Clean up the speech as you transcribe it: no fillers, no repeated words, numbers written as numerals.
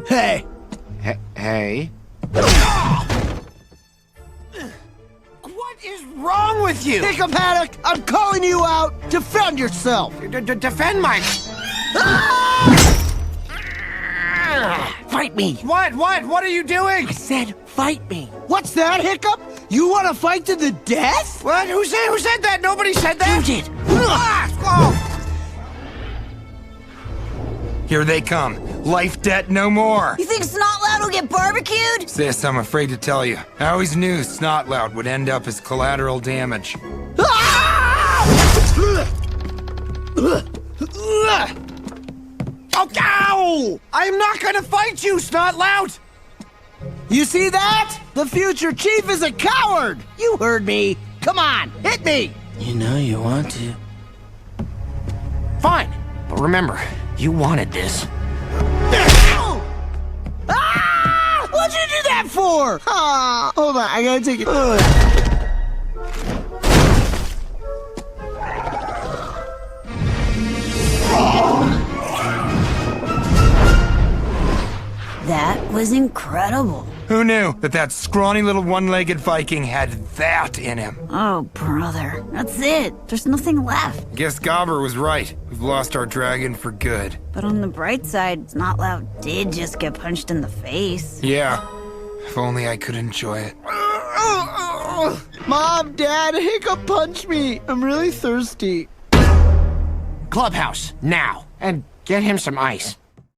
Hey. Hey. What is wrong with you? Hiccup Haddock, I'm calling you out. Defend yourself. Defend my... Fight me. What? What are you doing? I said fight me. What's that, Hiccup? You want to fight to the death? What? Who said that? Nobody said that. You did. Here they come. Life debt no more. You think Snotlout will get barbecued? Sis, I'm afraid to tell you. I always knew Snotlout would end up as collateral damage. Oh, ow! I'm not gonna fight you, Snotlout! You see that? The future chief is a coward. You heard me. Come on, hit me. You know you want to. Fine, but remember, you wanted this. Ah! What'd you do that for? Ah, hold on, I gotta take it. That was incredible. Who knew that scrawny little one-legged Viking had that in him? Oh, brother. That's it. There's nothing left. Guess Gobber was right. We've lost our dragon for good. But on the bright side, Snotlout did just get punched in the face. Yeah. If only I could enjoy it. Mom, Dad, Hiccup punched me. I'm really thirsty. Clubhouse, now. And get him some ice.